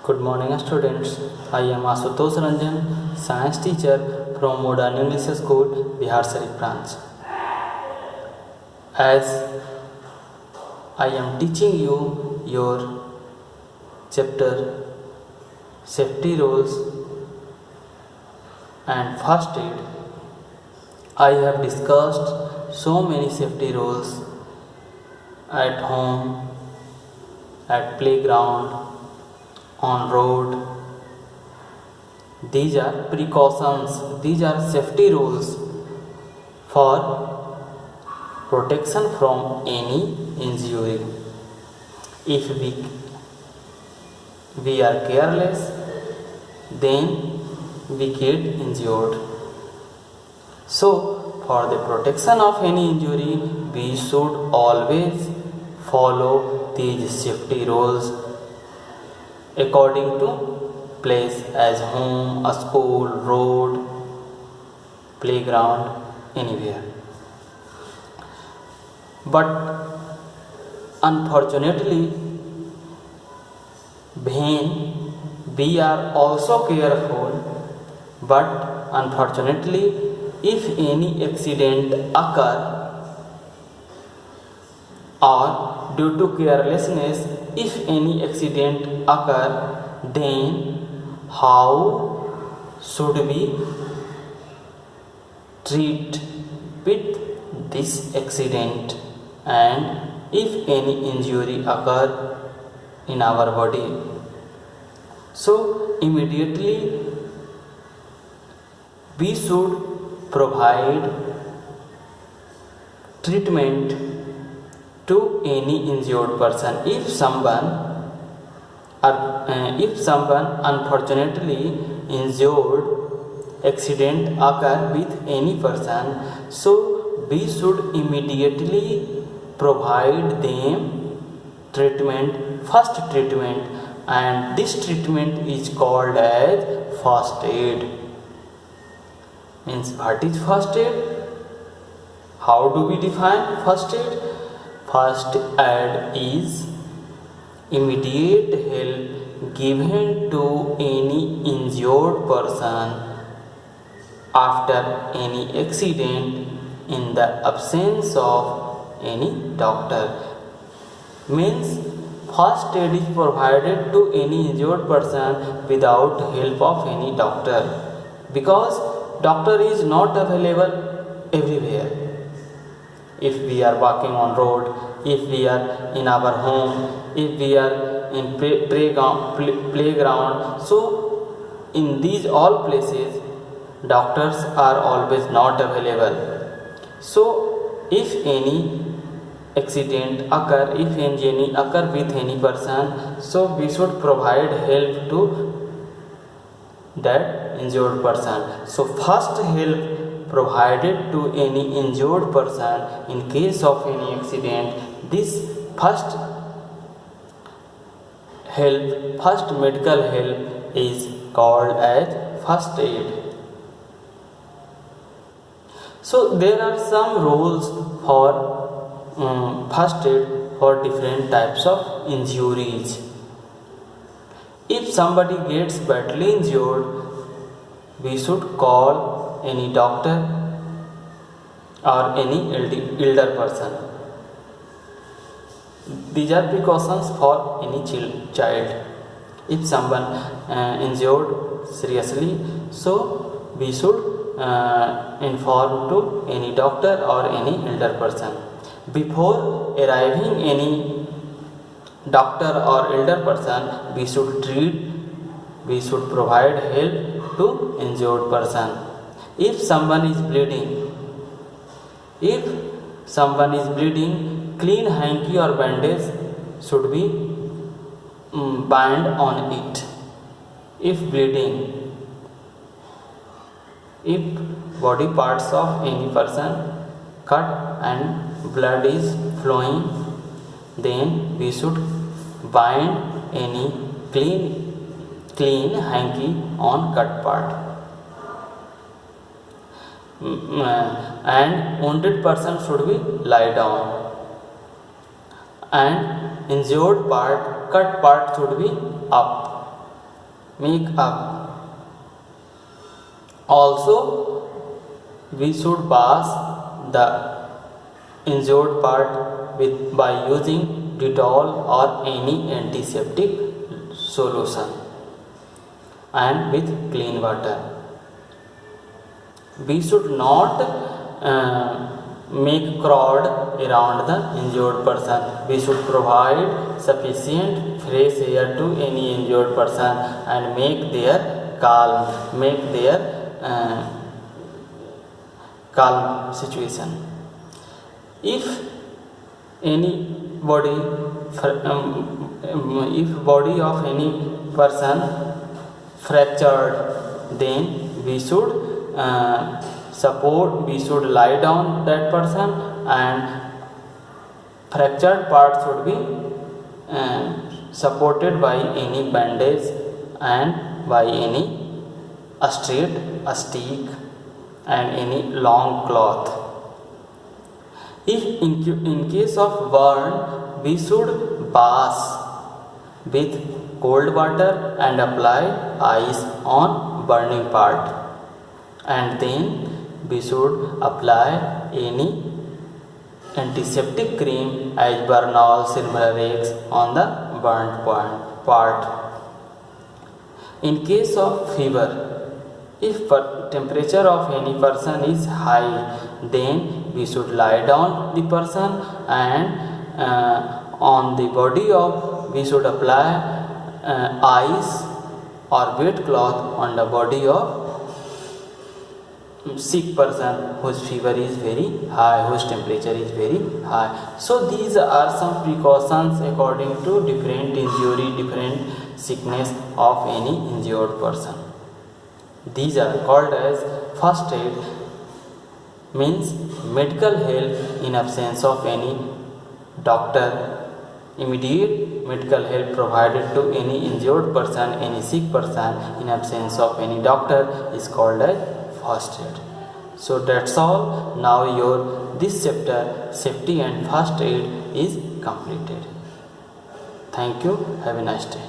Good morning, students. I am Asutosh Ranjan, science teacher from Modern English School, Bihar Sharif branch. As I am teaching you your chapter safety rules and first aid, I have discussed so many safety rules at home, at playground, on road. These are precautions, these are safety rules for protection from any injury. If we are careless, then we get injured. So for the protection of any injury, we should always follow these safety rules according to place as home, a school, road, playground, anywhere. But unfortunately, when we are also careful, but unfortunately, if any accident occur or due to carelessness, if any accident occur, then how should we treat with this accident, and if any injury occur in our body, so immediately we should provide treatment to any injured person. If someone unfortunately injured, accident occur with any person, so we should immediately provide them treatment, first treatment, and this treatment is called as first aid. Means what is first aid? How do we define first aid? First aid is immediate help given to any injured person after any accident in the absence of any doctor. Means first aid is provided to any injured person without help of any doctor, because doctor is not available everywhere. If we are walking on road, if we are in our home, if we are in playground, so in these all places doctors are always not available. So if any accident occur, if any occur with any person, so we should provide help to that injured person. So first help provided to any injured person in case of any accident, this first help, first medical help is called as first aid. So there are some rules for first aid for different types of injuries. If somebody gets badly injured, we should call any doctor or any elder person. These are precautions for any child. If someone injured seriously, so we should inform to any doctor or any elder person. Before arriving any doctor or elder person, we should treat, we should provide help to injured person. If someone is bleeding, clean hanky or bandage should be bind on it. If bleeding, if body parts of any person cut and blood is flowing, then we should bind any clean hanky on cut part. And wounded person should be lie down, and injured part, cut part should be up. make up. Also, we should wash the injured part by using Dettol or any antiseptic solution and with clean water. We should not make crowd around the injured person. We should provide sufficient fresh air to any injured person and make their calm situation. If body of any person fractured, then we should we should lie down that person, and fractured part should be supported by any bandage and by any stick and any long cloth. If in case of burn, we should bath with cold water and apply ice on burning part, and then we should apply any antiseptic cream as Bernol, Silmarax on the burnt part. In case of fever, if temperature of any person is high, then we should lie down the person, and on the body of we should apply ice or wet cloth on the body of sick person whose fever is very high, whose temperature is very high. So these are some precautions according to different injury, different sickness of any injured person. These are called as first aid, means medical help in absence of any doctor. Immediate medical help provided to any injured person, any sick person in absence of any doctor is called as first aid. So that's all. Now this chapter, safety and first aid, is completed. Thank you. Have a nice day.